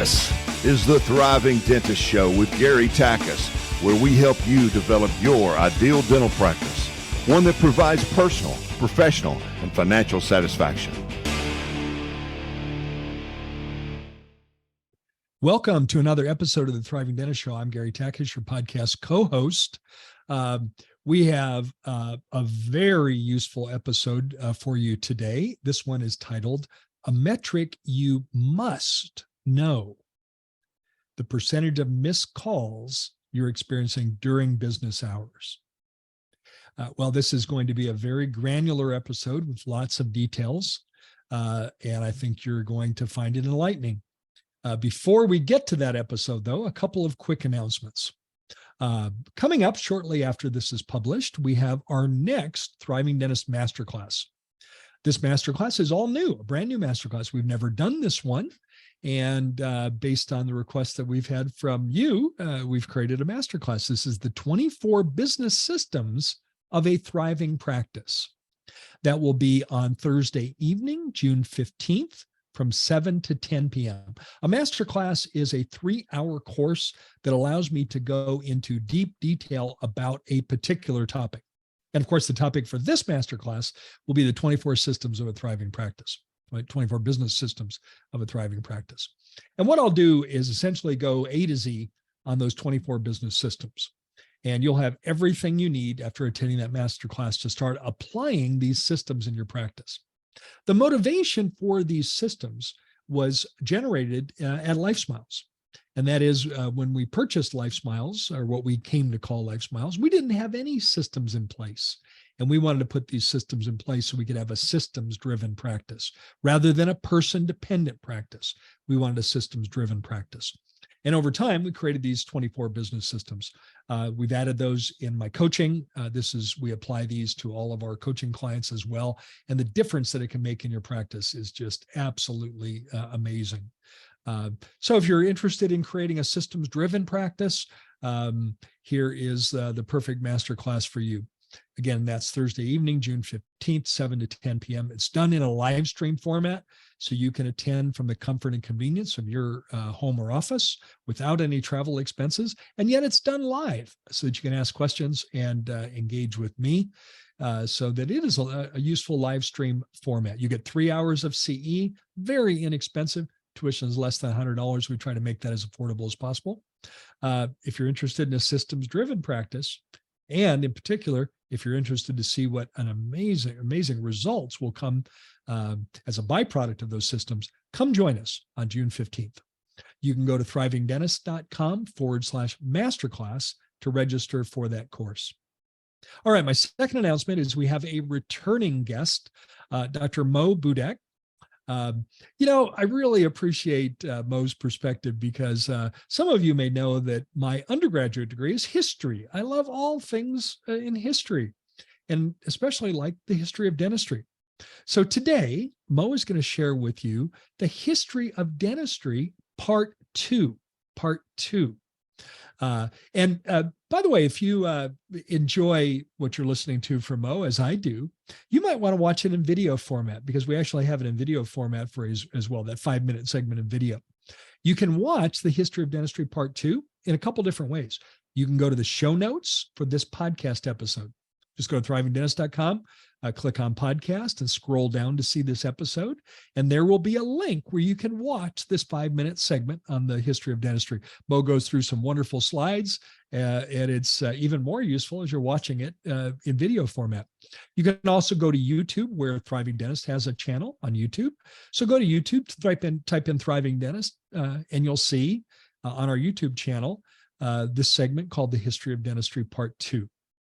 This is the Thriving Dentist Show with Gary Takis, where we help you develop your ideal dental practice, one that provides personal, professional, and financial satisfaction. Welcome to another episode of the Thriving Dentist Show. I'm Gary Takis, your podcast co-host. We have a very useful episode for you today. This one is titled, A Metric You Must Know: the percentage of missed calls you're experiencing during business hours. Well, this is going to be a very granular episode with lots of details, and I think you're going to find it enlightening. Before we get to that episode, though, a couple of quick announcements. Coming up shortly after this is published, we have our next Thriving Dentist Masterclass. This masterclass is all new, a brand new masterclass. We've never done this one. And based on the requests that we've had from you, we've created a masterclass. This is the 24 business systems of a thriving practice. That will be on Thursday evening, June 15th, from 7 to 10 p.m. A masterclass is a 3-hour course that allows me to go into deep detail about a particular topic. And of course, the topic for this masterclass will be the 24 systems of a thriving practice, right? 24 business systems of a thriving practice. And what I'll do is essentially go A to Z on those 24 business systems. And you'll have everything you need after attending that masterclass to start applying these systems in your practice. The motivation for these systems was generated at LifeSmiles. And that is when we purchased LifeSmiles, or what we came to call LifeSmiles, we didn't have any systems in place. And we wanted to put these systems in place so we could have a systems-driven practice rather than a person-dependent practice. We wanted a systems-driven practice. And over time, we created these 24 business systems. We've added those in my coaching. We apply these to all of our coaching clients as well. And the difference that it can make in your practice is just absolutely amazing. So if you're interested in creating a systems-driven practice, here is the perfect masterclass for you. Again, that's Thursday evening, June 15th, 7 to 10 p.m. It's done in a live stream format, so you can attend from the comfort and convenience of your home or office without any travel expenses. And yet it's done live so that you can ask questions and engage with me, so that it is a useful live stream format. You get 3 hours of CE, very inexpensive. Tuition is less than $100. We try to make that as affordable as possible. If you're interested in a systems-driven practice, and in particular, if you're interested to see what an amazing results will come as a byproduct of those systems, come join us on June 15th. You can go to thrivingdentist.com/masterclass to register for that course. All right, my second announcement is we have a returning guest, Dr. Mo Budak. I really appreciate Mo's perspective because some of you may know that my undergraduate degree is history. I love all things in history, and especially like the history of dentistry. So today, Mo is going to share with you the history of dentistry, part two. By the way, if you enjoy what you're listening to from Mo, as I do, you might want to watch it in video format, because we actually have it in video format for as well, that 5-minute segment of video. You can watch the History of Dentistry Part 2 in a couple different ways. You can go to the show notes for this podcast episode. Just go to thrivingdentist.com, click on podcast, and scroll down to see this episode. And there will be a link where you can watch this 5-minute segment on the history of dentistry. Mo goes through some wonderful slides, and it's even more useful as you're watching it in video format. You can also go to YouTube, where Thriving Dentist has a channel on YouTube. So go to YouTube, type in Thriving Dentist, and you'll see on our YouTube channel this segment called The History of Dentistry Part 2.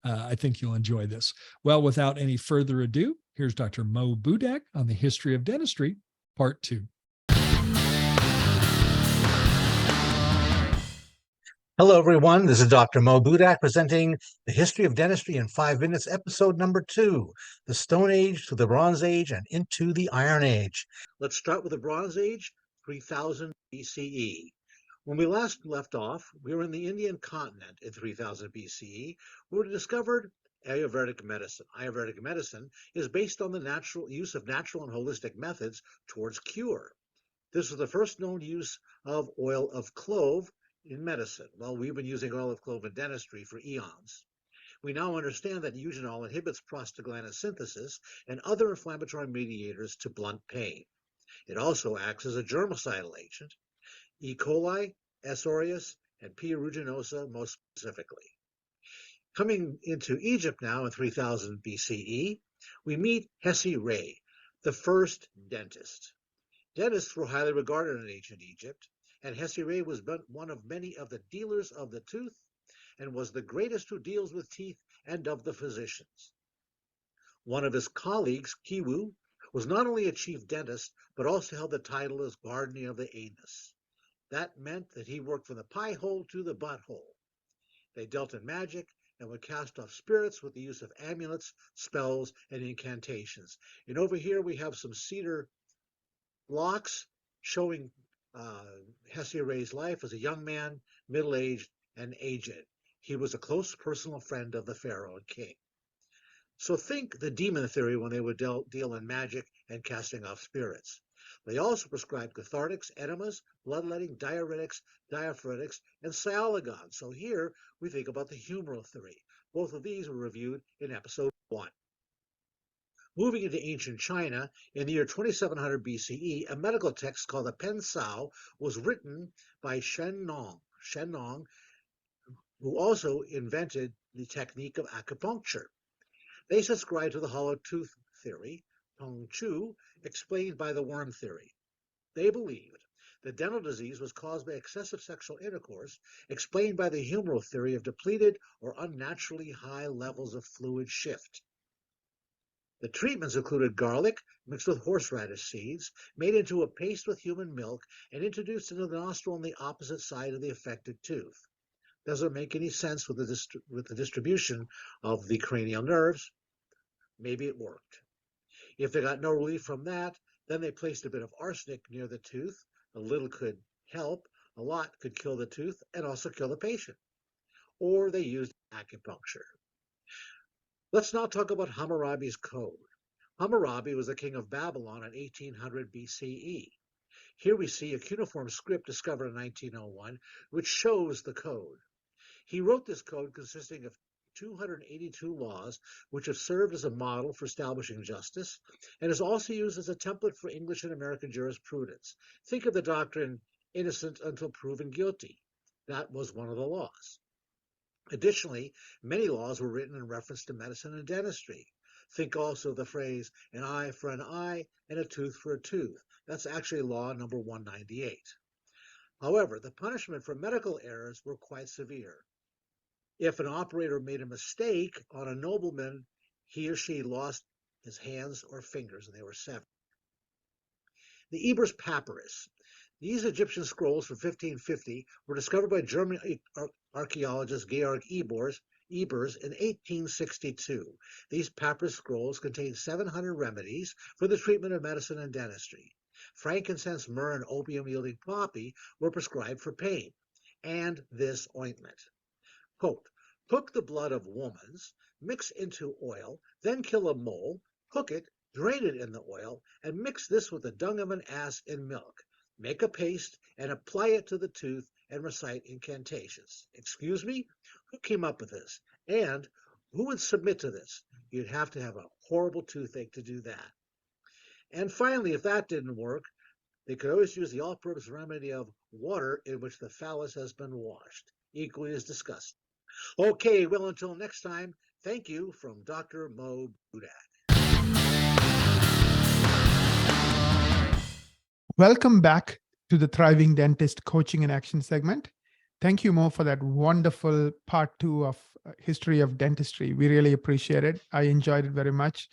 I think you'll enjoy this. Well, without any further ado, here's Dr. Mo Budak on the History of Dentistry, Part 2. Hello, everyone. This is Dr. Mo Budak presenting the History of Dentistry in 5 minutes, episode number 2, the Stone Age to the Bronze Age and into the Iron Age. Let's start with the Bronze Age, 3000 BCE. When we last left off, we were in the Indian continent in 3000 BCE, where we discovered Ayurvedic medicine. Ayurvedic medicine is based on the use of natural and holistic methods towards cure. This was the first known use of oil of clove in medicine. Well, we've been using oil of clove in dentistry for eons. We now understand that eugenol inhibits prostaglandin synthesis and other inflammatory mediators to blunt pain. It also acts as a germicidal agent, E. coli, S. aureus, and P. aeruginosa most specifically. Coming into Egypt now in 3000 BCE, we meet Hessi Ray, the first dentist. Dentists were highly regarded in ancient Egypt, and Hessi Ray was one of many of the dealers of the tooth and was the greatest who deals with teeth and of the physicians. One of his colleagues, Kiwu, was not only a chief dentist, but also held the title as guardian of the anus. That meant that he worked from the pie hole to the butthole. They dealt in magic and would cast off spirits with the use of amulets, spells, and incantations. And over here we have some cedar blocks showing Hessi Ray's life as a young man, middle-aged, and aged. He was a close personal friend of the pharaoh and king. So think the demon theory when they would deal in magic and casting off spirits. They also prescribed cathartics, enemas, bloodletting, diuretics, diaphoretics, and sialagon. So here we think about the humoral theory. Both of these were reviewed in episode 1. Moving into ancient China, in the year 2700 BCE, a medical text called the Pen Sao was written by Shen Nong, who also invented the technique of acupuncture. They subscribed to the hollow tooth theory, Tong Chu, explained by the worm theory. They believed that dental disease was caused by excessive sexual intercourse, explained by the humoral theory of depleted or unnaturally high levels of fluid shift. The treatments included garlic mixed with horseradish seeds, made into a paste with human milk, and introduced into the nostril on the opposite side of the affected tooth. Doesn't make any sense with the distribution of the cranial nerves. Maybe it worked. If they got no relief from that, then they placed a bit of arsenic near the tooth. A little could help, a lot could kill the tooth and also kill the patient. Or they used acupuncture. Let's now talk about Hammurabi's code. Hammurabi was the king of Babylon in 1800 BCE. Here we see a cuneiform script discovered in 1901, which shows the code. He wrote this code consisting of 282 laws, which have served as a model for establishing justice, and is also used as a template for English and American jurisprudence. Think of the doctrine, innocent until proven guilty. That was one of the laws. Additionally, many laws were written in reference to medicine and dentistry. Think also of the phrase, an eye for an eye and a tooth for a tooth. That's actually law number 198. However, the punishment for medical errors were quite severe. If an operator made a mistake on a nobleman, he or she lost his hands or fingers, and they were severed. The Ebers Papyrus. These Egyptian scrolls from 1550 were discovered by German archaeologist Georg Ebers in 1862. These papyrus scrolls contain 700 remedies for the treatment of medicine and dentistry. Frankincense, myrrh, and opium-yielding poppy were prescribed for pain, and this ointment. Quote, cook the blood of womans, mix into oil, then kill a mole, cook it, drain it in the oil, and mix this with the dung of an ass in milk. Make a paste and apply it to the tooth and recite incantations. Excuse me? Who came up with this? And who would submit to this? You'd have to have a horrible toothache to do that. And finally, if that didn't work, they could always use the all-purpose remedy of water in which the phallus has been washed. Equally as disgusting. Okay, well, until next time, thank you from Dr. Mo Budak. Welcome back to the Thriving Dentist Coaching and Action segment. Thank you, Mo, for that wonderful part 2 of History of Dentistry. We really appreciate it. I enjoyed it very much.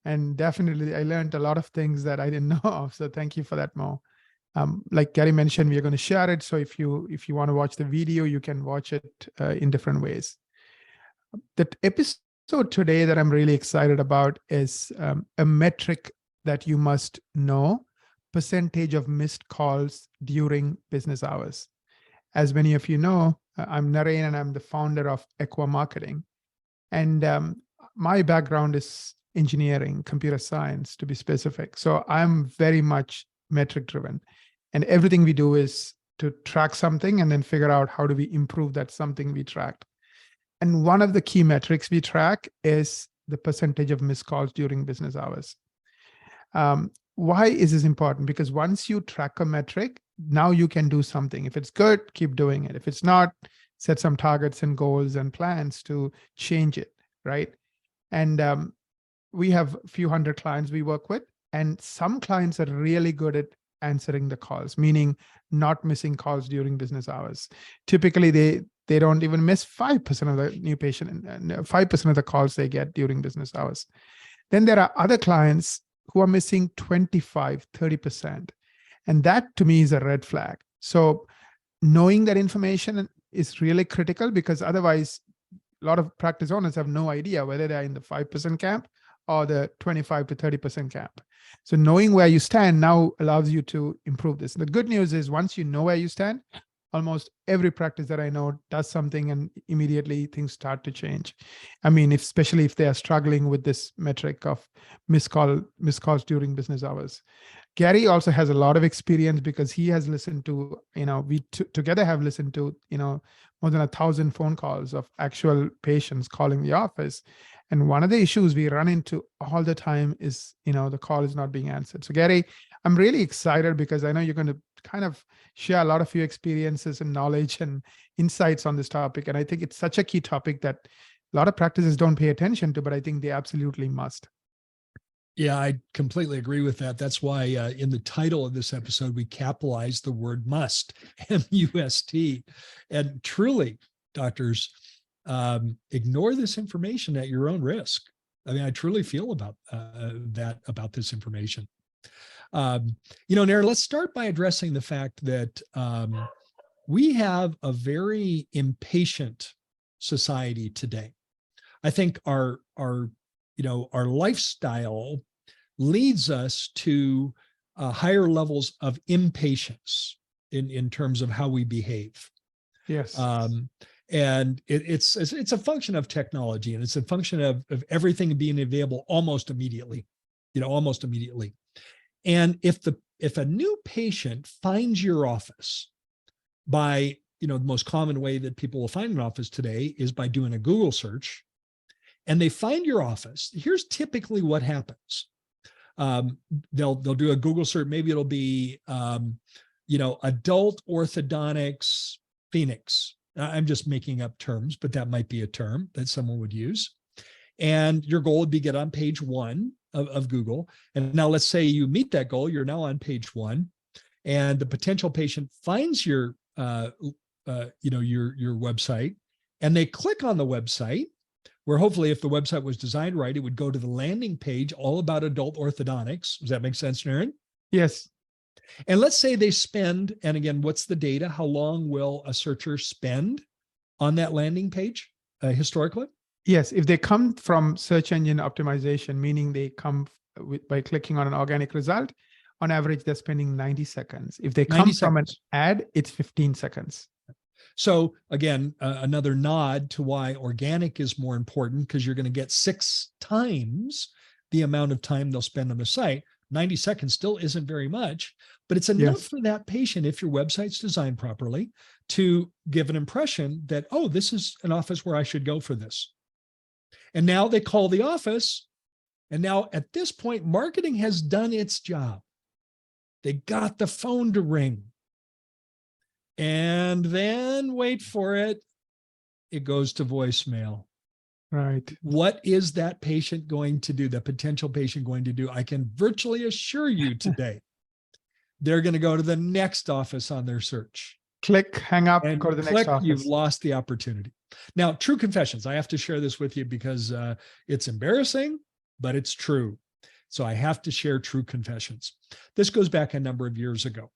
And definitely, I learned a lot of things that I didn't know of. So thank you for that, Mo. Like Gary mentioned, we are going to share it. So if you want to watch the video, you can watch it in different ways. The episode today that I'm really excited about is a metric that you must know: percentage of missed calls during business hours. As many of you know, I'm Naren and I'm the founder of Equa Marketing. And my background is engineering, computer science to be specific. So I'm very much metric driven. And everything we do is to track something and then figure out how do we improve that something we tracked. And one of the key metrics we track is the percentage of missed calls during business hours. Why is this important? Because once you track a metric, now you can do something. If it's good, keep doing it. If it's not, set some targets and goals and plans to change it, right? And we have a few hundred clients we work with, and some clients are really good at answering the calls, meaning not missing calls during business hours. Typically, they don't even miss 5% of the new patient and 5% of the calls they get during business hours. Then there are other clients who are missing 25, 30%. And that to me is a red flag. So knowing that information is really critical, because otherwise a lot of practice owners have no idea whether they're in the 5% camp or the 25 to 30% camp. So knowing where you stand now allows you to improve this. The good news is once you know where you stand, almost every practice that I know does something and immediately things start to change. I mean, especially if they are struggling with this metric of missed calls during business hours. Gary also has a lot of experience because he has listened to, we together have listened to, more than 1,000 phone calls of actual patients calling the office. And one of the issues we run into all the time is, the call is not being answered. So Gary, I'm really excited because I know you're going to kind of share a lot of your experiences and knowledge and insights on this topic. And I think it's such a key topic that a lot of practices don't pay attention to, but I think they absolutely must. Yeah, I completely agree with that. That's why in the title of this episode, we capitalized the word must, M-U-S-T. And truly, doctors, ignore this information at your own risk. I mean, I truly feel about about this information. Nair, let's start by addressing the fact that we have a very impatient society today. I think our lifestyle leads us to higher levels of impatience in terms of how we behave. Yes. And it's a function of technology, and it's a function of everything being available almost immediately, almost immediately. And if a new patient finds your office by, the most common way that people will find an office today is by doing a Google search, and they find your office, here's typically what happens. They'll do a Google search. Maybe it'll be, adult orthodontics Phoenix. I'm just making up terms, but that might be a term that someone would use. And your goal would be get on page 1 of Google. And now let's say you meet that goal. You're now on page 1, and the potential patient finds your website, and they click on the website, where hopefully if the website was designed right, it would go to the landing page all about adult orthodontics. Does that make sense, Naren? Yes. And let's say they spend, and again, what's the data? How long will a searcher spend on that landing page historically? Yes, if they come from search engine optimization, meaning they come by clicking on an organic result, on average, they're spending 90 seconds. If they come from an ad, it's 15 seconds. So again, another nod to why organic is more important, because you're going to get 6 times the amount of time they'll spend on the site. 90 seconds still isn't very much, but it's enough for that patient, if your website's designed properly, to give an impression that, oh, this is an office where I should go for this. And now they call the office. And now at this point, marketing has done its job. They got the phone to ring. And then, wait for it, it goes to voicemail. Right. What is that patient going to do, the potential patient going to do? I can virtually assure you today, they're going to go to the next office on their search. Click, hang up, and go to the click, next office. You've lost the opportunity. Now, true confessions. I have to share this with you because it's embarrassing, but it's true. So I have to share true confessions. This goes back a number of years ago.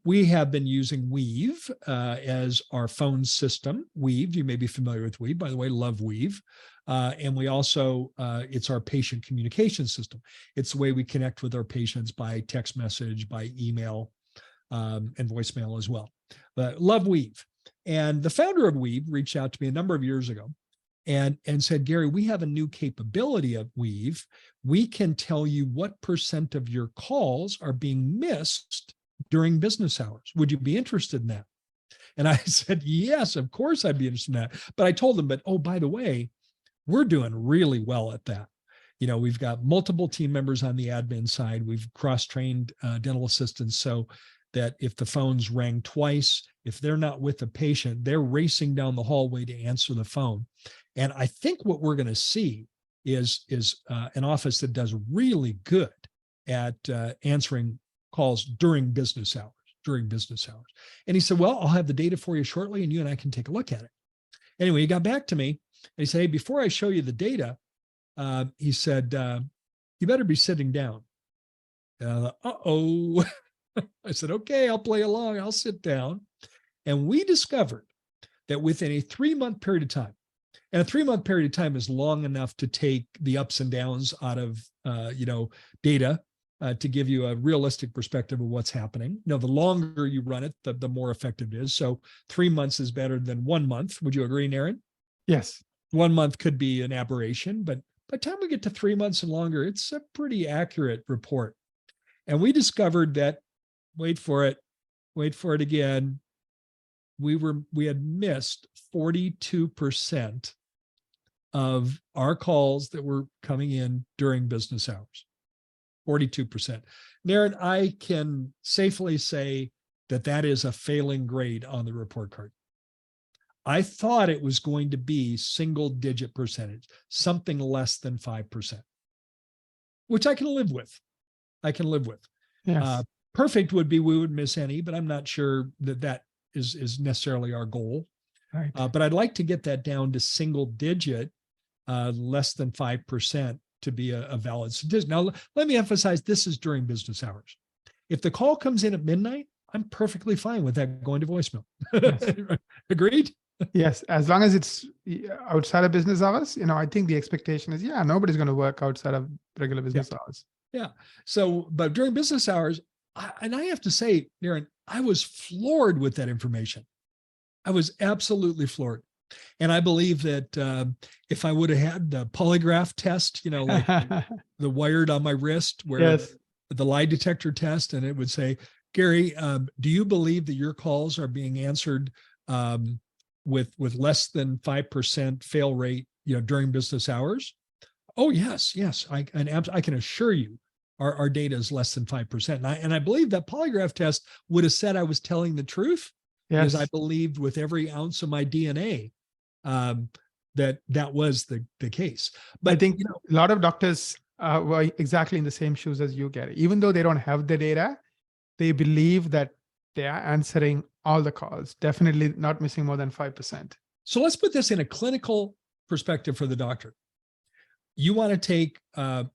We have been using Weave as our phone system. Weave, you may be familiar with Weave, by the way, love Weave. And we also, it's our patient communication system. It's the way we connect with our patients by text message, by email, and voicemail as well. But love Weave. And the founder of Weave reached out to me a number of years ago and said, Gary, we have a new capability of Weave. We can tell you what % of your calls are being missed during business hours. Would you be interested in that? And I said, yes, of course I'd be interested in that. But I told them, but oh, by the way, we're doing really well at that. We've got multiple team members on the admin side. We've cross-trained dental assistants so that if the phones rang twice, if they're not with the patient, they're racing down the hallway to answer the phone. And I think what we're going to see is an office that does really good at answering calls during business hours. And he said, well, I'll have the data for you shortly, and you and I can take a look at it. Anyway, he got back to me and he said, hey, before I show you the data, he said, you better be sitting down. Uh-oh. I said, okay, I'll play along. I'll sit down. And we discovered that within a 3-month period of time, and a 3-month period of time is long enough to take the ups and downs out of, data to give you a realistic perspective of what's happening. The longer you run it, the more effective it is. So 3 months is better than 1 month. Would you agree, Naren? Yes. 1 month could be an aberration, but by the time we get to 3 months and longer, it's a pretty accurate report. And we discovered that, wait for it again, we had missed 42% of our calls that were coming in during business hours. 42%. Naren, I can safely say that is a failing grade on the report card. I thought it was going to be single-digit percentage, something less than 5%, which I can live with. Yes. Perfect would be we would miss any, but I'm not sure that is necessarily our goal. Right. But I'd like to get that down to single-digit, less than 5% to be a valid statistic. Now, let me emphasize, this is during business hours. If the call comes in at midnight, I'm perfectly fine with that going to voicemail. Yes. Agreed? Yes, as long as it's outside of business hours, I think the expectation is, nobody's going to work outside of regular business hours. Yeah. So, but during business hours, and I have to say, Naren, I was floored with that information. I was absolutely floored. And I believe that if I would have had the polygraph test, like the wired on my wrist, where yes. the lie detector test, and it would say, Gary, do you believe that your calls are being answered with less than 5% fail rate, during business hours? Oh, yes. I can assure you our data is less than 5%. And I believe that polygraph test would have said I was telling the truth, because I believed with every ounce of my DNA that was the case. But I think a lot of doctors were exactly in the same shoes as you, Gary. Even though they don't have the data, they believe that they are answering all the calls, definitely not missing more than 5%. So let's put this in a clinical perspective for the doctor. You want to take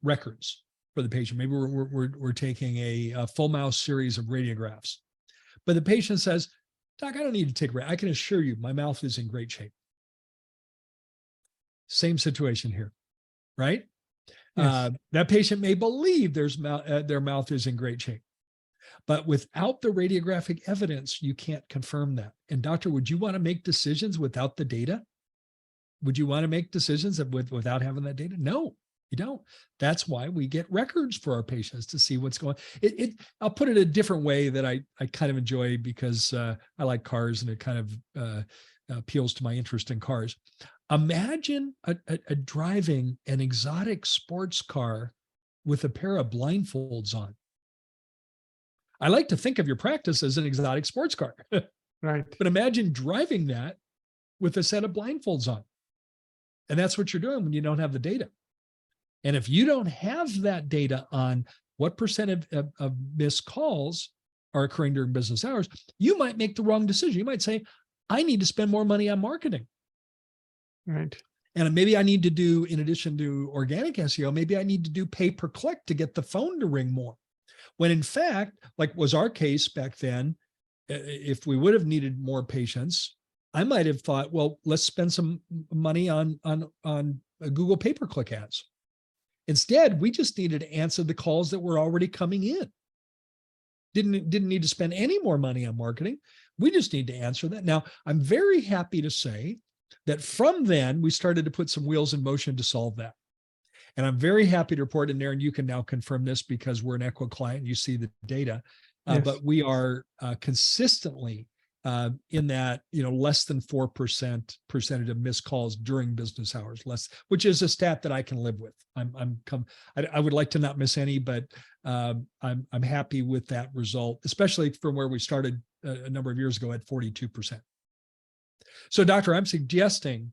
records for the patient. Maybe we're taking a full mouth series of radiographs, but the patient says, Doc, I don't need to take I can assure you my mouth is in great shape. Same situation here, right? Yes. That patient may believe their mouth is in great shape, but without the radiographic evidence, you can't confirm that. And doctor, would you want to make decisions without the data? Would you want to make decisions without having that data? No, you don't. That's why we get records for our patients to see what's going on. I'll put it a different way that I kind of enjoy, because I like cars and it kind of appeals to my interest in cars. Imagine a driving an exotic sports car with a pair of blindfolds on. I like to think of your practice as an exotic sports car. Right. But imagine driving that with a set of blindfolds on. And that's what you're doing when you don't have the data. And if you don't have that data on what percent of missed calls are occurring during business hours, you might make the wrong decision. You might say, I need to spend more money on marketing. Right. And maybe I need to do, in addition to organic SEO, maybe I need to do pay per click to get the phone to ring more. When in fact, like was our case back then, if we would have needed more patients, I might have thought, well, let's spend some money on Google pay-per-click ads. Instead, we just needed to answer the calls that were already coming in. Didn't need to spend any more money on marketing. We just need to answer that. Now, I'm very happy to say that from then we started to put some wheels in motion to solve that. And I'm very happy to report, and Aaron, you can now confirm this because we're an Equa client, you see the data, Yes. but we are consistently in that, less than 4% percentage of missed calls during business hours, which is a stat that I can live with. I would like to not miss any, but I'm happy with that result, especially from where we started a number of years ago at 42%. So, Doctor, I'm suggesting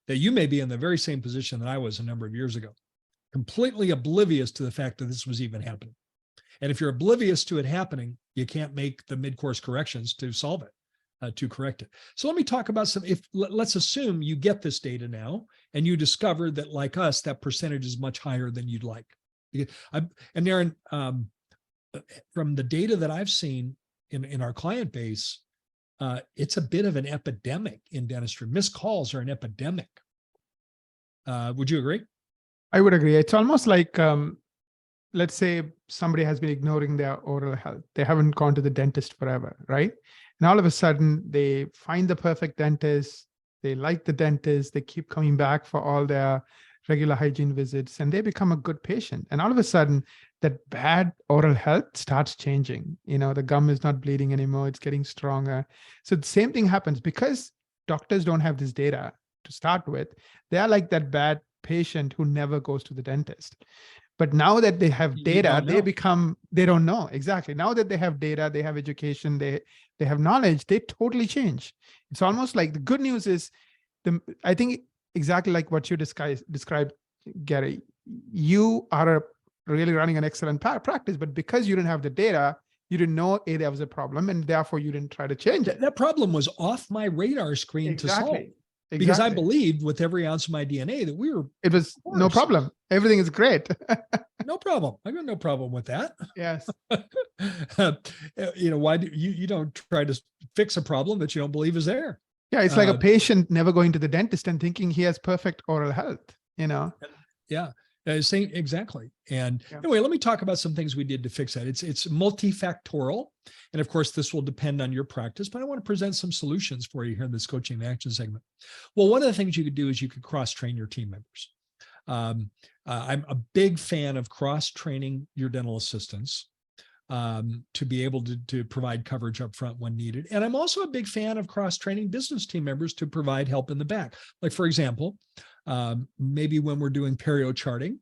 that you may be in the very same position that I was a number of years ago, completely oblivious to the fact that this was even happening. And if you're oblivious to it happening, you can't make the mid-course corrections to solve it. To correct it. So let me talk about let's assume you get this data now and you discover that, like us, that percentage is much higher than you'd like. And Aaron, from the data that I've seen in our client base, it's a bit of an epidemic in dentistry. Missed calls are an epidemic. Would you agree? I would agree. It's almost like, let's say somebody has been ignoring their oral health. They haven't gone to the dentist forever, right? And all of a sudden they find the perfect dentist. They like the dentist. They keep coming back for all their regular hygiene visits, and they become a good patient. And all of a sudden that bad oral health starts changing. The gum is not bleeding anymore. It's getting stronger. So the same thing happens because doctors don't have this data to start with. They are like that bad patient who never goes to the dentist. But now that they have data, they don't know. Exactly. Now that they have data, they have education, they have knowledge, they totally change. It's almost like the good news is, I think exactly like what you described, Gary, you are really running an excellent practice, but because you didn't have the data, you didn't know there was a problem, and therefore you didn't try to change it. That problem was off my radar screen to solve. Because I believed with every ounce of my DNA that it was no problem. Everything is great. No problem. I got no problem with that. Yes. Why do you don't try to fix a problem that you don't believe is there? Yeah. It's like a patient never going to the dentist and thinking he has perfect oral health, Yeah. Same, exactly. And anyway, let me talk about some things we did to fix that. It's multifactorial. And of course, this will depend on your practice, but I want to present some solutions for you here in this coaching and action segment. Well, one of the things you could do is you could cross-train your team members. I'm a big fan of cross-training your dental assistants to be able to provide coverage up front when needed. And I'm also a big fan of cross-training business team members to provide help in the back. Like, for example, maybe when we're doing perio charting,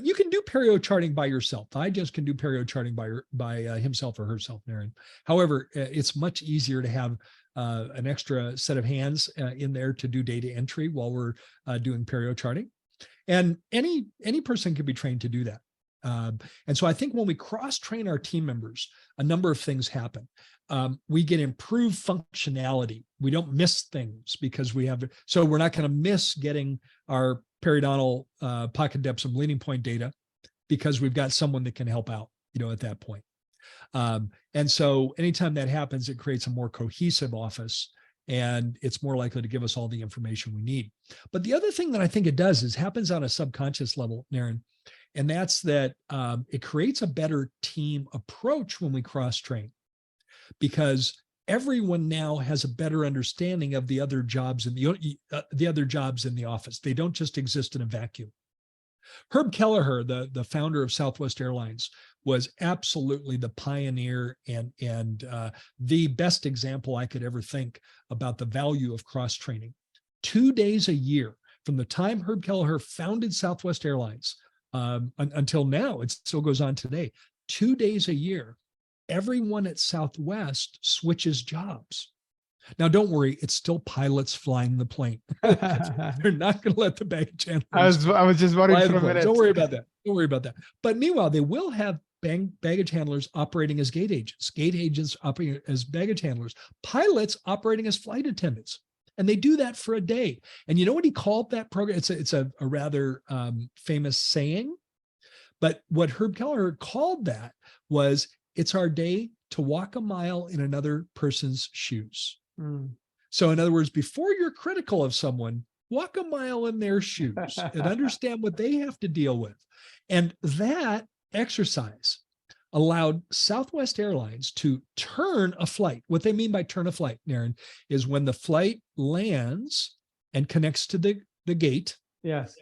you can do perio charting by yourself. I just can do perio charting by himself or herself, Aaron. However, it's much easier to have an extra set of hands in there to do data entry while we're doing perio charting. And any person can be trained to do that. And so I think when we cross-train our team members, a number of things happen. We get improved functionality. We don't miss things because so we're not going to miss getting our periodontal pocket depths and bleeding point data because we've got someone that can help out, at that point. And so anytime that happens, it creates a more cohesive office, and it's more likely to give us all the information we need. But the other thing that I think it does is happens on a subconscious level, Naren, and that's that it creates a better team approach when we cross-train, because everyone now has a better understanding of the other jobs in the office. They don't just exist in a vacuum. Herb Kelleher, the founder of Southwest Airlines, was absolutely the pioneer and the best example I could ever think about the value of cross-training. 2 days a year, from the time Herb Kelleher founded Southwest Airlines until now, it still goes on today, 2 days a year, everyone at Southwest switches jobs. Now, don't worry, it's still pilots flying the plane. They're not going to let the baggage handlers. I was just worried for a minute. Don't worry about that. Don't worry about that. But meanwhile, they will have baggage handlers operating as gate agents operating as baggage handlers, pilots operating as flight attendants. And they do that for a day. And you know what he called that program? It's a rather famous saying. But what Herb Kelleher called that was, it's our day to walk a mile in another person's shoes. So in other words, before you're critical of someone, walk a mile in their shoes and understand what they have to deal with. And that exercise allowed Southwest Airlines to turn a flight. What they mean by turn a flight, Naren, is when the flight lands and connects to the gate, Yes.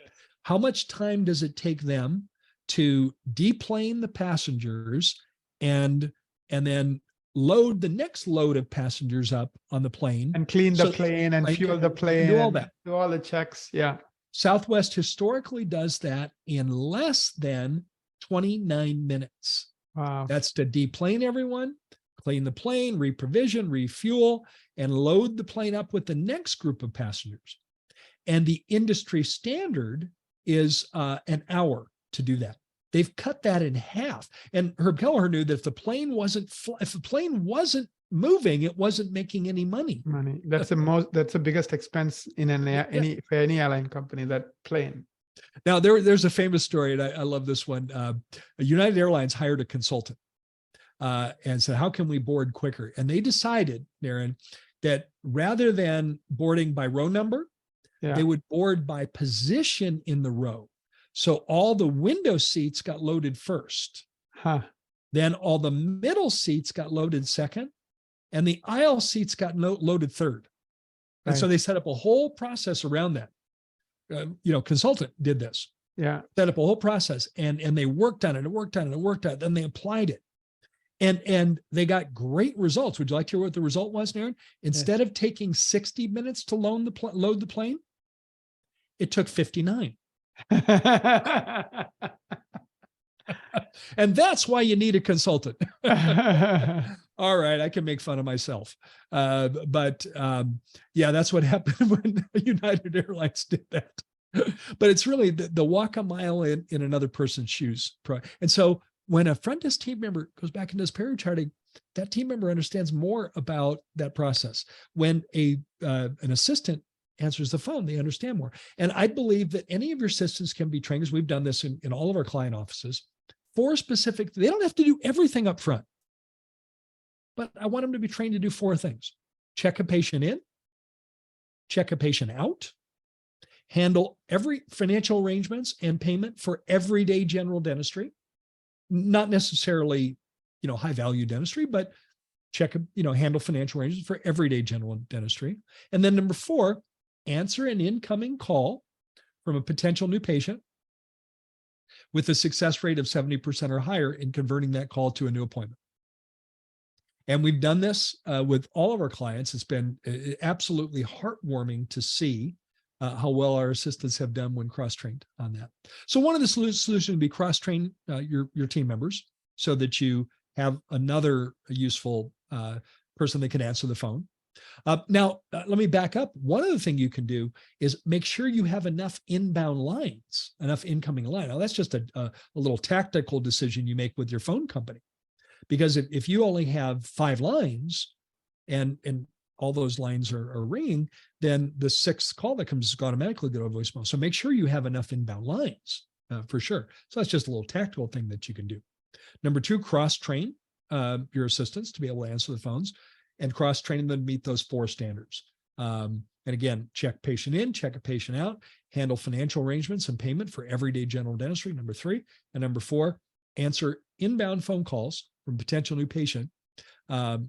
how much time does it take them to deplane the passengers and then load the next load of passengers up on the plane And clean the plane and fuel the plane. do all and that. Do all the checks. Yeah. Southwest historically does that in less than 29 minutes. Wow. That's to deplane everyone, clean the plane, reprovision, refuel, and load the plane up with the next group of passengers. And the industry standard is an hour to do that. They've cut that in half. And Herb Kelleher knew that if the plane wasn't moving, it wasn't making any money. That's the biggest expense in for any airline company, that plane. Now there's a famous story, and I love this one. United Airlines hired a consultant and said, how can we board quicker? And they decided, Darren, that rather than boarding by row number, they would board by position in the row. So all the window seats got loaded first. Then all the middle seats got loaded second, and the aisle seats got loaded third. And so they set up a whole process around that. Consultant did this. Yeah. Set up a whole process, and they worked on it. Then they applied it. And they got great results. Would you like to hear what the result was, Darren? Instead of taking 60 minutes to load the plane, it took 59. And that's why you need a consultant. All right, I can make fun of myself. But that's what happened when United Airlines did that. But it's really the walk a mile in another person's shoes. And so when a front desk team member goes back and does period charting, that team member understands more about that process. When an assistant answers the phone, they understand more. And I believe that any of your assistants can be trained, because we've done this in all of our client offices, for specific. They don't have to do everything up front, but I want them to be trained to do 4 things: check a patient in, check a patient out, handle every financial arrangements and payment for everyday general dentistry, not necessarily, high value dentistry, but handle financial arrangements for everyday general dentistry. And then number 4, answer an incoming call from a potential new patient with a success rate of 70% or higher in converting that call to a new appointment. And we've done this with all of our clients. It's been absolutely heartwarming to see how well our assistants have done when cross-trained on that. So one of the solutions would be cross-train your team members so that you have another useful person that can answer the phone. Now, let me back up. One other thing you can do is make sure you have enough inbound lines, enough incoming line. Now, that's just a little tactical decision you make with your phone company. Because if you only have 5 lines and all those lines are ringing, then the 6th call that comes is automatically go to voicemail. So make sure you have enough inbound lines for sure. So that's just a little tactical thing that you can do. Number 2, cross-train your assistants to be able to answer the phones, and cross-training them to meet those 4 standards. And again, check patient in, check a patient out, handle financial arrangements and payment for everyday general dentistry, number 3. And number 4, answer inbound phone calls from potential new patient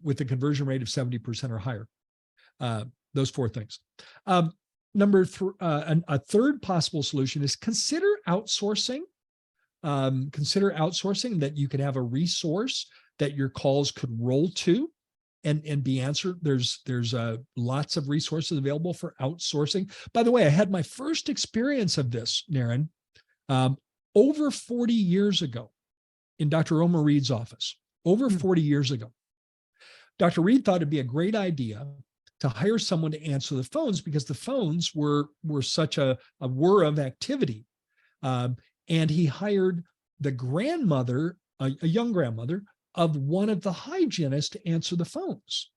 with a conversion rate of 70% or higher. Those 4 things. Number 3, a third possible solution is consider outsourcing. Consider outsourcing, that you could have a resource that your calls could roll to and be answered. There's lots of resources available for outsourcing. By the way, I had my first experience of this, Naren, over 40 years ago in Dr. Omar Reed's office. Over 40 years ago, Dr. Reed thought it'd be a great idea to hire someone to answer the phones, because the phones were such a whir of activity. And he hired the grandmother, a young grandmother, of one of the hygienists to answer the phones.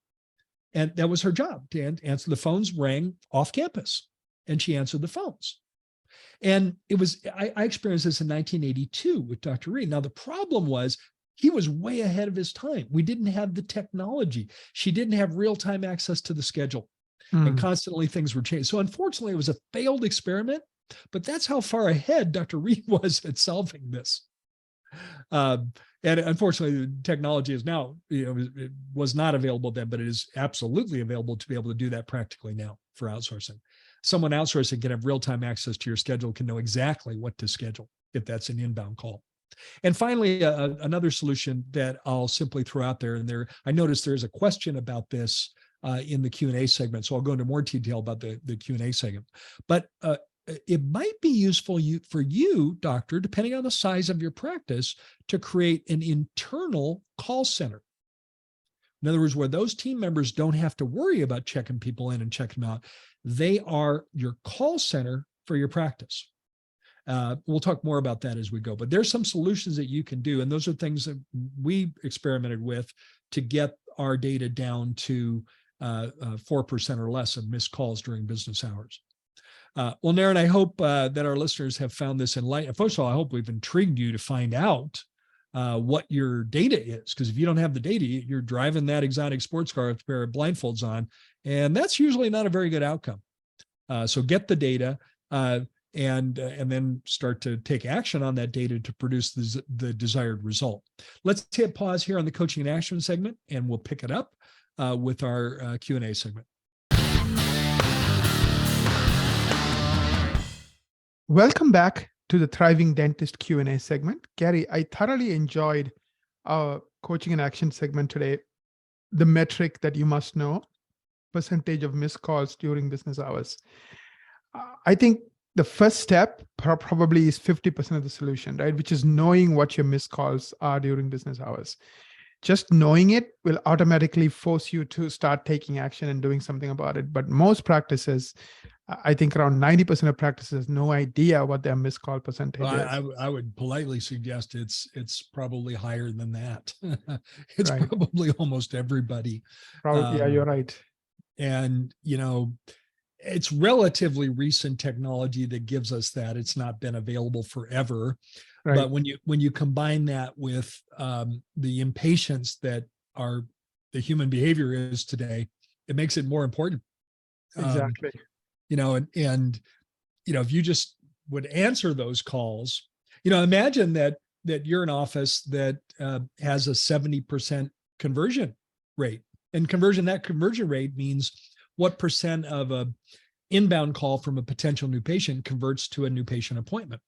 And that was her job, to answer the phones, rang off campus, and she answered the phones. And I experienced this in 1982 with Dr. Reed. Now, the problem was he was way ahead of his time. We didn't have the technology. She didn't have real-time access to the schedule. And constantly things were changing. So unfortunately, it was a failed experiment, but that's how far ahead Dr. Reed was at solving this. And unfortunately, the technology is now, it was not available then, but it is absolutely available to be able to do that practically now for outsourcing. someone outsourcing can have real-time access to your schedule, can know exactly what to schedule if that's an inbound call. And finally, another solution that I'll simply throw out there, and I noticed there's a question about this in the Q&A segment, so I'll go into more detail about the Q&A segment. But it might be useful for you, doctor, depending on the size of your practice, to create an internal call center. In other words, where those team members don't have to worry about checking people in and checking them out. They are your call center for your practice. We'll talk more about that as we go, but there's some solutions that you can do. And those are things that we experimented with to get our data down to 4% or less of missed calls during business hours. Well, Naren, I hope that our listeners have found this enlightening. First of all, I hope we've intrigued you to find out what your data is, because if you don't have the data, you're driving that exotic sports car with a pair of blindfolds on, and that's usually not a very good outcome. So get the data and then start to take action on that data to produce the desired result. Let's hit pause here on the coaching and action segment, and we'll pick it up with our Q&A segment. Welcome back to the Thriving Dentist Q&A segment. Gary, I thoroughly enjoyed our coaching and action segment today. The metric that you must know, percentage of missed calls during business hours. I think the first step probably is 50% of the solution, right? Which is knowing what your missed calls are during business hours. Just knowing it will automatically force you to start taking action and doing something about it. But most practices, I think around 90% of practices, have no idea what their missed call percentage is. I would politely suggest it's probably higher than that. It's Right. probably almost everybody. Probably, yeah, you're right. And, it's relatively recent technology that gives us that. It's not been available forever. Right. But when you combine that with the impatience that the human behavior is today, it makes it more important. Exactly. And if you just would answer those calls, imagine that you're an office that has a 70% conversion rate, and that conversion rate means what percent of a inbound call from a potential new patient converts to a new patient appointment.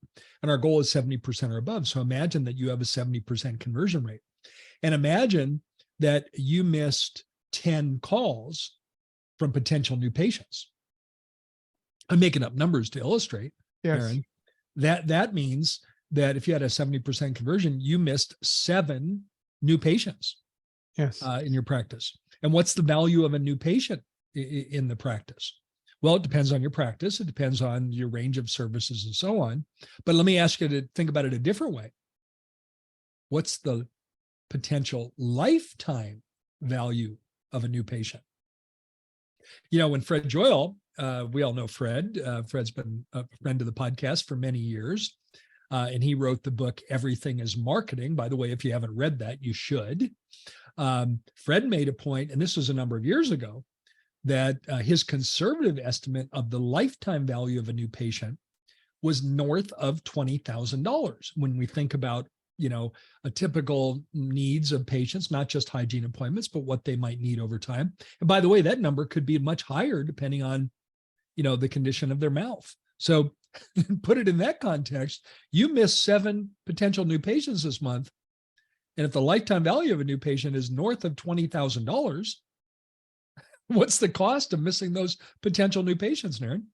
And our goal is 70% or above. So imagine that you have a 70% conversion rate, and imagine that you missed 10 calls from potential new patients. I'm making up numbers to illustrate, Yes. Aaron. That means that if you had a 70% conversion, you missed 7 new patients. Yes. In your practice. And what's the value of a new patient in the practice? Well, it depends on your practice. It depends on your range of services and so on. But let me ask you to think about it a different way. What's the potential lifetime value of a new patient? When Fred Joyal, we all know Fred. Fred's been a friend of the podcast for many years. And he wrote the book, Everything is Marketing. By the way, if you haven't read that, you should. Fred made a point, and this was a number of years ago, that his conservative estimate of the lifetime value of a new patient was north of $20,000. When we think about, a typical needs of patients, not just hygiene appointments, but what they might need over time. And by the way, that number could be much higher depending on, the condition of their mouth. So put it in that context, you miss 7 potential new patients this month. And if the lifetime value of a new patient is north of $20,000, what's the cost of missing those potential new patients, Naren?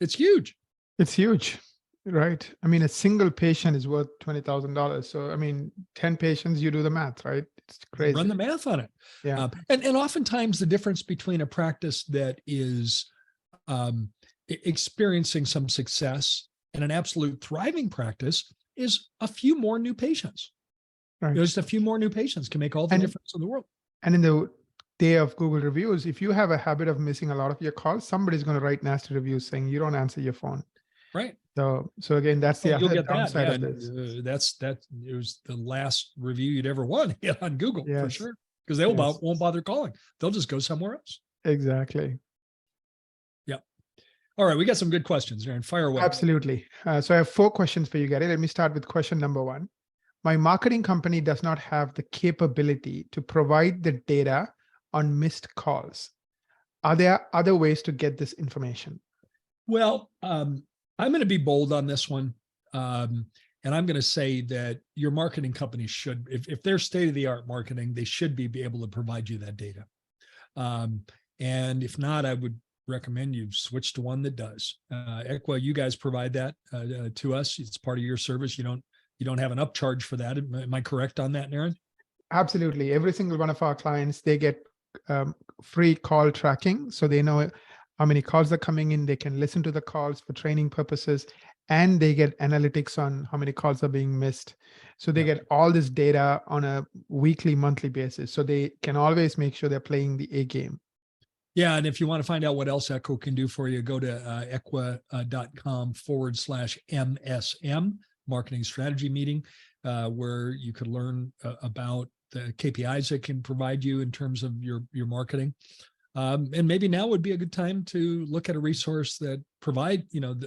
It's huge. It's huge, right? I mean, a single patient is worth $20,000. So, 10 patients, you do the math, right? It's crazy. Run the math on it. Yeah. And oftentimes the difference between a practice that is experiencing some success and an absolute thriving practice is a few more new patients. Right. Just a few more new patients can make all the difference in the world. And in the day of Google reviews, if you have a habit of missing a lot of your calls, somebody's going to write nasty reviews saying you don't answer your phone. Right. So again, that's the other downside of this. It was the last review you'd ever want to get on Google, for Yes. sure, because they won't bother calling. They'll just go somewhere else. Exactly. Yep. All right, we got some good questions, Aaron. Fire away. Absolutely. So I have 4 questions for you, Gary. Let me start with question number 1. My marketing company does not have the capability to provide the data on missed calls. Are there other ways to get this information? Well, I'm going to be bold on this one. And I'm going to say that your marketing company should, if they're state-of-the-art marketing, they should be able to provide you that data. And if not, I would recommend you switch to one that does. Equa, you guys provide that to us. It's part of your service. You don't have an upcharge for that. Am I correct on that, Naren? Absolutely. Every single one of our clients, they get free call tracking. So they know how many calls are coming in. They can listen to the calls for training purposes, and they get analytics on how many calls are being missed. So they get all this data on a weekly, monthly basis. So they can always make sure they're playing the A game. Yeah. And if you want to find out what else Equa can do for you, go to equa.com/MSM, Marketing Strategy Meeting, where you could learn about the KPIs it can provide you in terms of your marketing. And maybe now would be a good time to look at a resource that a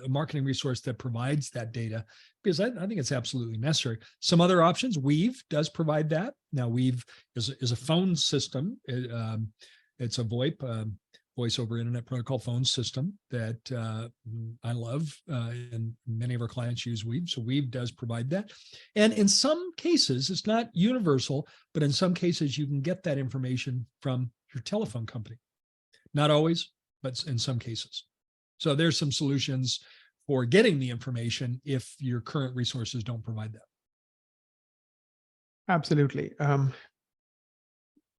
marketing resource that provides that data, because I think it's absolutely necessary. Some other options, Weave does provide that. Now, Weave is a phone system. It's a VoIP, voice over internet protocol phone system that I love, and many of our clients use Weave. So Weave does provide that. And in some cases, it's not universal, but in some cases, you can get that information from your telephone company. Not always, but in some cases. So there's some solutions for getting the information if your current resources don't provide that. Absolutely.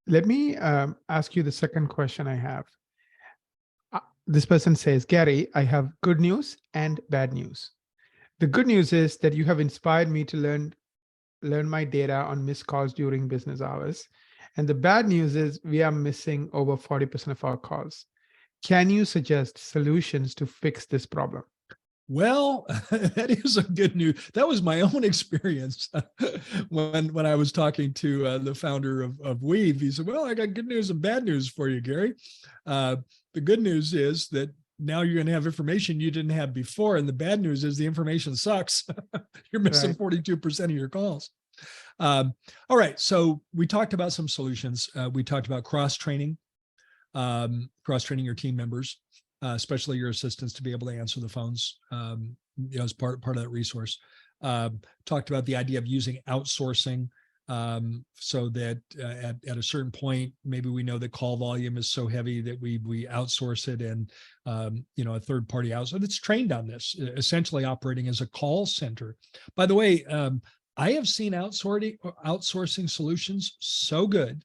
Let me ask you the second question I have. This person says, Gary, I have good news and bad news. The good news is that you have inspired me to learn my data on missed calls during business hours. And the bad news is we are missing over 40% of our calls. Can you suggest solutions to fix this problem? Well, that is a good news. That was my own experience when I was talking to the founder of Weave. He said, well, I got good news and bad news for you, Gary. The good news is that now you're going to have information you didn't have before. And the bad news is the information sucks. You're missing 42% of your calls. All right. So we talked about some solutions. We talked about cross-training your team members, especially your assistants, to be able to answer the phones as part of that resource. Talked about the idea of using outsourcing so that at a certain point, maybe we know that call volume is so heavy that we outsource it, and a third party outsource that's trained on this, essentially operating as a call center. By the way, I have seen outsourcing solutions so good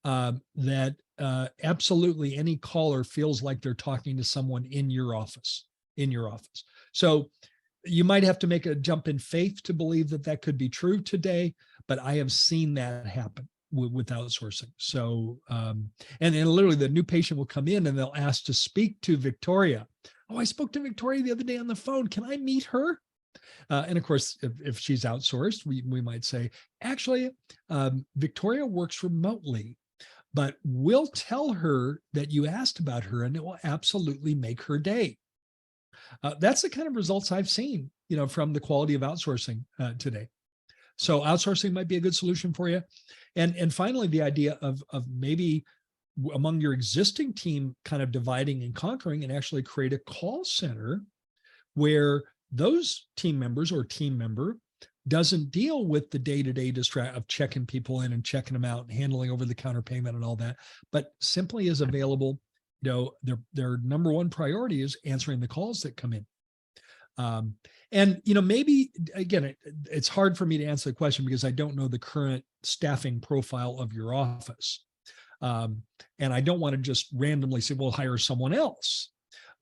that absolutely any caller feels like they're talking to someone in your office. So you might have to make a jump in faith to believe that could be true today, but I have seen that happen with outsourcing. So, and literally the new patient will come in and they'll ask to speak to Victoria. Oh, I spoke to Victoria the other day on the phone. Can I meet her? And of course, if she's outsourced, we might say, actually, Victoria works remotely, but we'll tell her that you asked about her and it will absolutely make her day. That's the kind of results I've seen, from the quality of outsourcing today. So outsourcing might be a good solution for you. And finally, the idea of maybe among your existing team kind of dividing and conquering and actually create a call center where those team members or team member doesn't deal with the day-to-day of checking people in and checking them out and handling over-the-counter payment and all that, but simply is available. Their number one priority is answering the calls that come in. And maybe again, it's hard for me to answer the question because I don't know the current staffing profile of your office, and I don't want to just randomly say, "Well, hire someone else."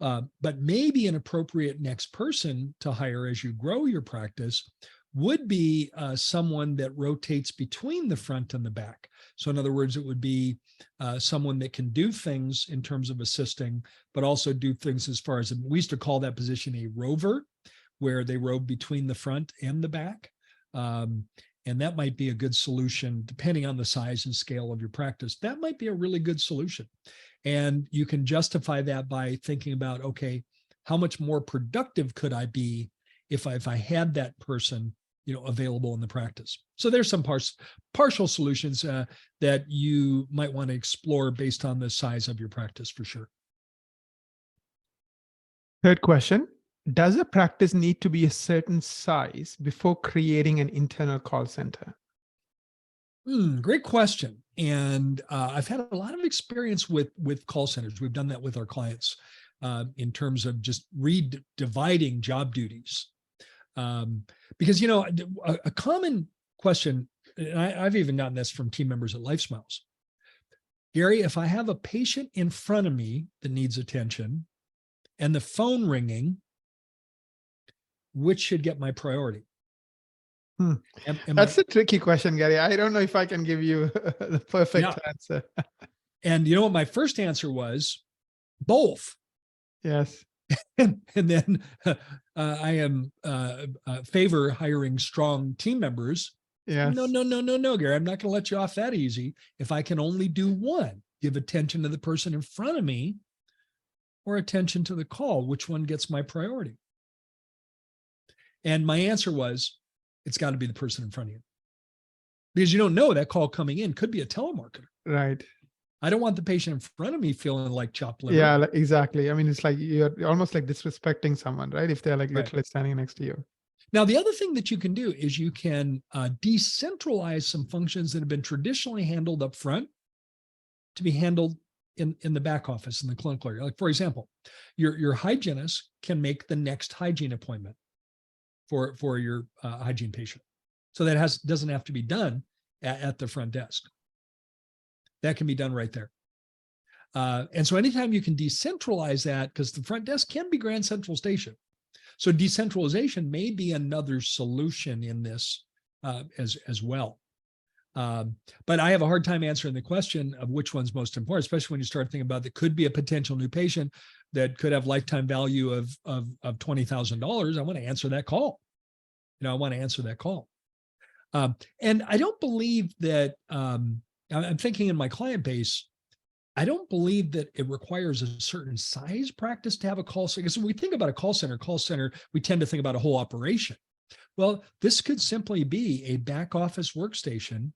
But maybe an appropriate next person to hire as you grow your practice would be someone that rotates between the front and the back. So in other words, it would be someone that can do things in terms of assisting, but also do things as far as, we used to call that position a rover, where they rove between the front and the back. And that might be a good solution, depending on the size and scale of your practice. That might be a really good solution. And you can justify that by thinking about, okay, how much more productive could I be if I had that person, available in the practice? So there's some partial solutions that you might want to explore based on the size of your practice, for sure. Third question. Does a practice need to be a certain size before creating an internal call center? Great question. And I've had a lot of experience with call centers. We've done that with our clients in terms of just dividing job duties. Because, a common question, and I've even gotten this from team members at Life Smiles. Gary, if I have a patient in front of me that needs attention and the phone ringing, which should get my priority? That's a tricky question, Gary. I don't know if I can give you the perfect answer. And you know what my first answer was? Both. Yes. And then I am favor hiring strong team members. Yes. No, Gary. I'm not going to let you off that easy. If I can only do one, give attention to the person in front of me or attention to the call, which one gets my priority? And my answer was, it's got to be the person in front of you. Because you don't know that call coming in could be a telemarketer. Right. I don't want the patient in front of me feeling like chopped liver. Yeah, exactly. I mean, it's like you're almost like disrespecting someone, right? If they're like literally standing next to you. Now, the other thing that you can do is you can decentralize some functions that have been traditionally handled up front to be handled in the back office, in the clinical area. Like, for example, your hygienist can make the next hygiene appointment for your hygiene patient. So that doesn't have to be done at the front desk. That can be done right there. And so anytime you can decentralize that, because the front desk can be Grand Central Station. So decentralization may be another solution in this as well. But I have a hard time answering the question of which one's most important, especially when you start thinking about that could be a potential new patient that could have lifetime value of $20,000. I want to answer that call. I want to answer that call. And I don't believe that, I'm thinking in my client base, I don't believe that it requires a certain size practice to have a call center. Because when we think about a call center, we tend to think about a whole operation. Well, this could simply be a back office workstation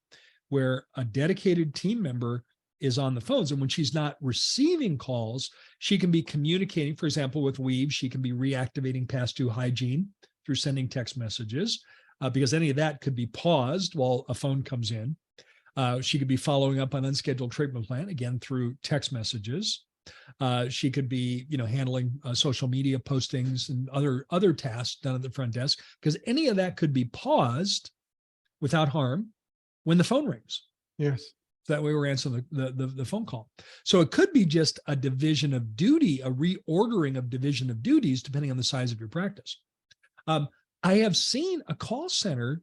where a dedicated team member is on the phones. And when she's not receiving calls, she can be communicating, for example, with Weave. She can be reactivating past due hygiene through sending text messages, because any of that could be paused while a phone comes in. She could be following up on unscheduled treatment plan, again, through text messages. She could be, handling social media postings and other tasks done at the front desk, because any of that could be paused without harm when the phone rings. Yes. So that way we're answering the phone call. So it could be just a division of duty, a reordering of division of duties, depending on the size of your practice. I have seen a call center,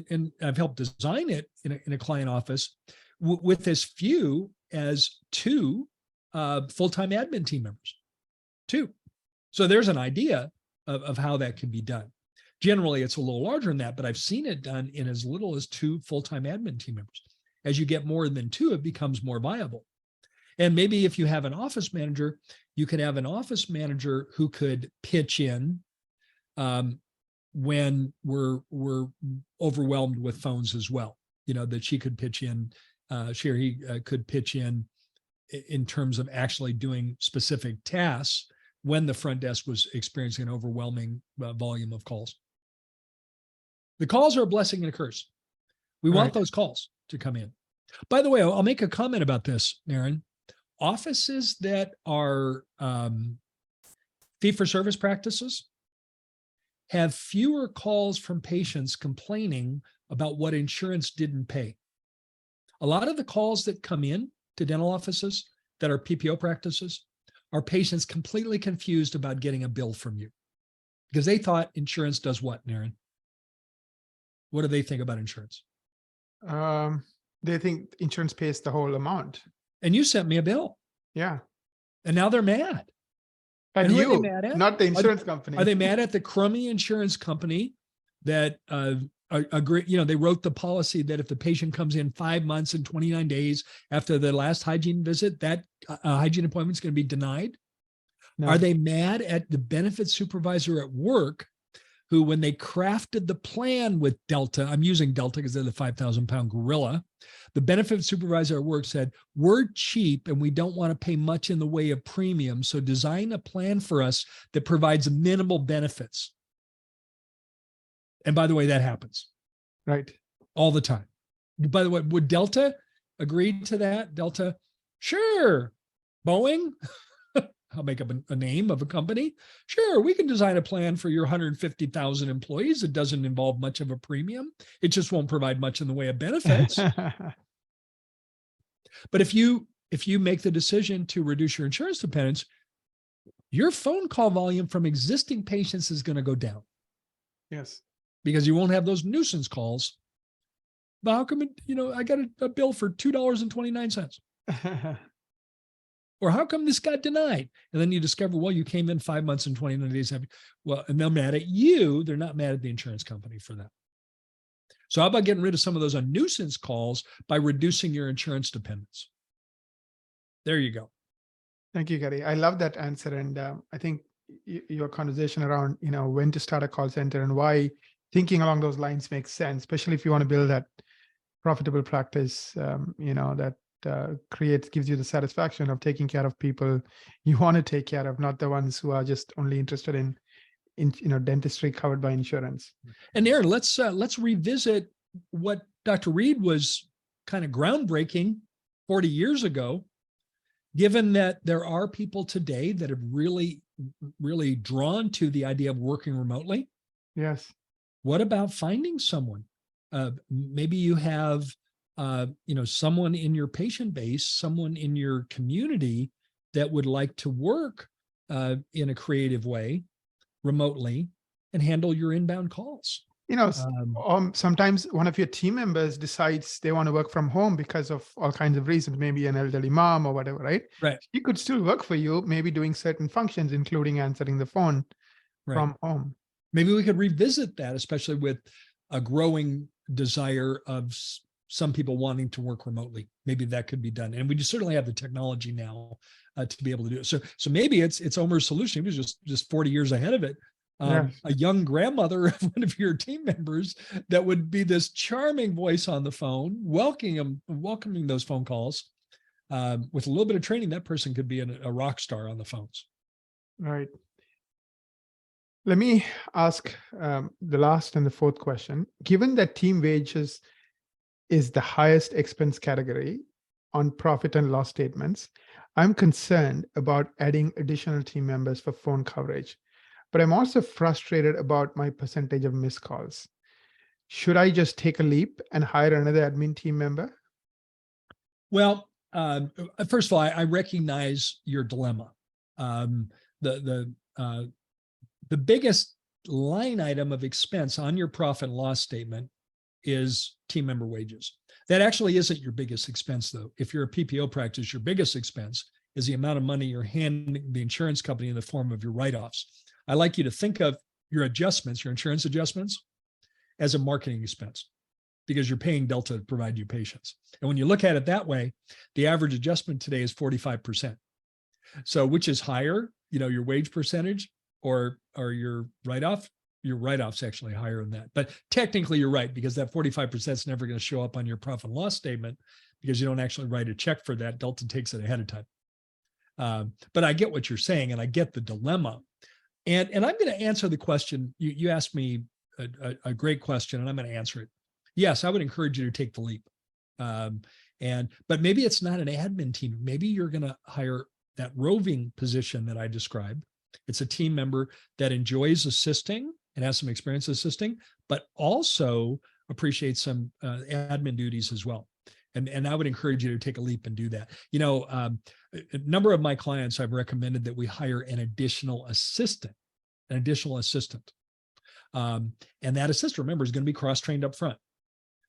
and I've helped design it in a client office with as few as 2 full-time admin team members. 2. So there's an idea of how that can be done. Generally, it's a little larger than that, but I've seen it done in as little as 2 full-time admin team members. As you get more than 2, it becomes more viable. And maybe if you have an office manager, you could have an office manager who could pitch in when we're overwhelmed with phones as well. That she could pitch in, she or he could pitch in terms of actually doing specific tasks when the front desk was experiencing an overwhelming volume of calls. The calls are a blessing and a curse. We want those calls to come in. By the way, I'll make a comment about this, Aaron. Offices that are fee-for-service practices have fewer calls from patients complaining about what insurance didn't pay. A lot of the calls that come in to dental offices that are PPO practices are patients completely confused about getting a bill from you because they thought insurance does what, Naren? What do they think about insurance? They think insurance pays the whole amount. And you sent me a bill. Yeah. And now they're mad. And who you, are they mad at? not the insurance company. Are they mad at the crummy insurance company that agree? They wrote the policy that if the patient comes in 5 months and 29 days after the last hygiene visit, that hygiene appointment is going to be denied. No. Are they mad at the benefits supervisor at work who, when they crafted the plan with Delta, I'm using Delta because they're the 5,000-pound gorilla, the benefit supervisor at work said, we're cheap and we don't want to pay much in the way of premium, so design a plan for us that provides minimal benefits. And by the way, that happens. Right. All the time. By the way, would Delta agree to that? Delta, sure. Boeing, I'll make up a name of a company. Sure, we can design a plan for your 150,000 employees. It doesn't involve much of a premium. It just won't provide much in the way of benefits. But if you make the decision to reduce your insurance dependence, your phone call volume from existing patients is going to go down. Yes. Because you won't have those nuisance calls. But how come, I got a bill for $2.29? Or how come this got denied? And then you discover, well, you came in 5 months and 29 days. Well, and they're mad at you. They're not mad at the insurance company for that. So how about getting rid of some of those nuisance calls by reducing your insurance dependence? There you go. Thank you, Gary. I love that answer. And I think your conversation around, when to start a call center and why thinking along those lines makes sense, especially if you want to build that profitable practice, that gives you the satisfaction of taking care of people you want to take care of, not the ones who are just only interested in dentistry covered by insurance. And Aaron, let's revisit what Dr. Reed was kind of groundbreaking 40 years ago, given that there are people today that have really, really drawn to the idea of working remotely. Yes. What about finding someone? Maybe you have someone in your patient base, someone in your community that would like to work in a creative way remotely and handle your inbound calls. Sometimes one of your team members decides they want to work from home because of all kinds of reasons, maybe an elderly mom or whatever, right? Right. He could still work for you, maybe doing certain functions, including answering the phone from home. Maybe we could revisit that, especially with a growing desire of some people wanting to work remotely. Maybe that could be done. And we certainly have the technology now to be able to do it. So maybe it's Omer's solution. He was just 40 years ahead of it. A young grandmother of one of your team members that would be this charming voice on the phone, welcoming those phone calls. With a little bit of training, that person could be a rock star on the phones. Right. Let me ask the last and the fourth question. Given that team wages is the highest expense category on profit and loss statements, I'm concerned about adding additional team members for phone coverage, but I'm also frustrated about my percentage of missed calls. Should I just take a leap and hire another admin team member? Well, first of all, I recognize your dilemma. The biggest line item of expense on your profit and loss statement is team member wages. That actually isn't your biggest expense, though. If you're a PPO practice, your biggest expense is the amount of money you're handing the insurance company in the form of your write-offs. I like you to think of your adjustments, your insurance adjustments, as a marketing expense because you're paying Delta to provide you patients. And when you look at it that way, the average adjustment today is 45%. So which is higher, your wage percentage or your write-off? Your write-off's actually higher than that. But technically you're right, because that 45% is never going to show up on your profit and loss statement because you don't actually write a check for that. Delta takes it ahead of time. But I get what you're saying and I get the dilemma. And I'm going to answer the question. You asked me a great question and I'm going to answer it. Yes, I would encourage you to take the leap. But maybe it's not an admin team. Maybe you're going to hire that roving position that I described. It's a team member that enjoys assisting and has some experience assisting, but also appreciates some admin duties as well. And I would encourage you to take a leap and do that. A number of my clients, I've recommended that we hire an additional assistant. And that assistant, remember, is going to be cross-trained up front.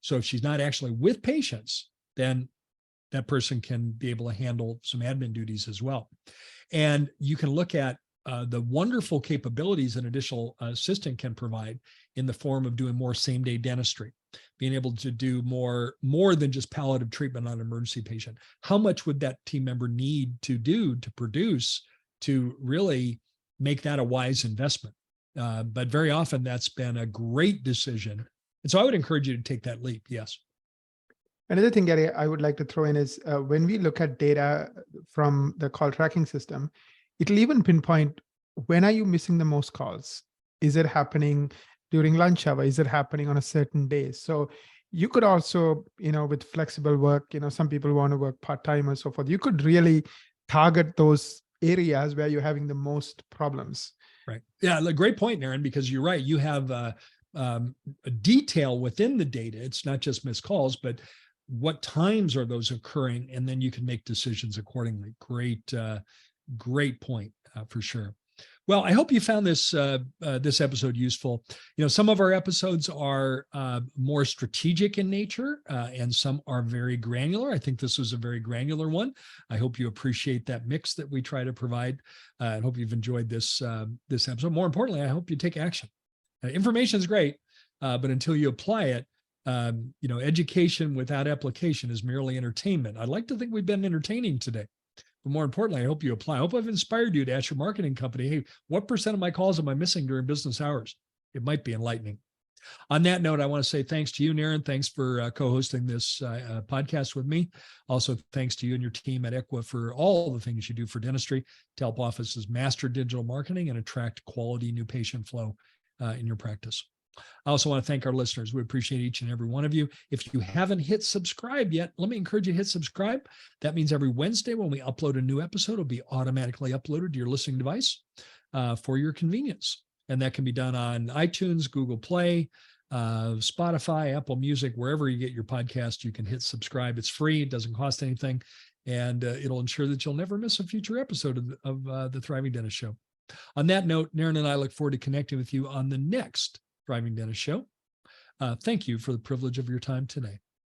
So if she's not actually with patients, then that person can be able to handle some admin duties as well. And you can look at the wonderful capabilities an additional assistant can provide in the form of doing more same-day dentistry, being able to do more than just palliative treatment on an emergency patient. How much would that team member need to do to produce to really make that a wise investment? But very often that's been a great decision. And so I would encourage you to take that leap. Yes. Another thing, Gary, I would like to throw in is when we look at data from the call tracking system, it'll even pinpoint when are you missing the most calls? Is it happening during lunch hour? Is it happening on a certain day? So you could also, with flexible work, some people want to work part-time and so forth. You could really target those areas where you're having the most problems. Right. Yeah. Great point, Naren, because you're right. You have a detail within the data. It's not just missed calls, but what times are those occurring? And then you can make decisions accordingly. Great point for sure. Well, I hope you found this episode useful. Some of our episodes are more strategic in nature, and some are very granular. I think this was a very granular one. I hope you appreciate that mix that we try to provide. I hope you've enjoyed this episode. More importantly, I hope you take action. Information is great, but until you apply it, education without application is merely entertainment. I'd like to think we've been entertaining today. But more importantly, I hope you apply. I hope I've inspired you to ask your marketing company, hey, what % of my calls am I missing during business hours? It might be enlightening. On that note, I want to say thanks to you, Naren. Thanks for co-hosting this podcast with me. Also, thanks to you and your team at Equa for all the things you do for dentistry to help offices master digital marketing and attract quality new patient flow in your practice. I also want to thank our listeners. We appreciate each and every one of you. If you haven't hit subscribe yet, let me encourage you to hit subscribe. That means every Wednesday when we upload a new episode, it'll be automatically uploaded to your listening device for your convenience. And that can be done on iTunes, Google Play, Spotify, Apple Music, wherever you get your podcast, you can hit subscribe. It's free. It doesn't cost anything. And it'll ensure that you'll never miss a future episode of the Thriving Dentist Show. On that note, Naren and I look forward to connecting with you on the next Thriving Dentist Show. Thank you for the privilege of your time today.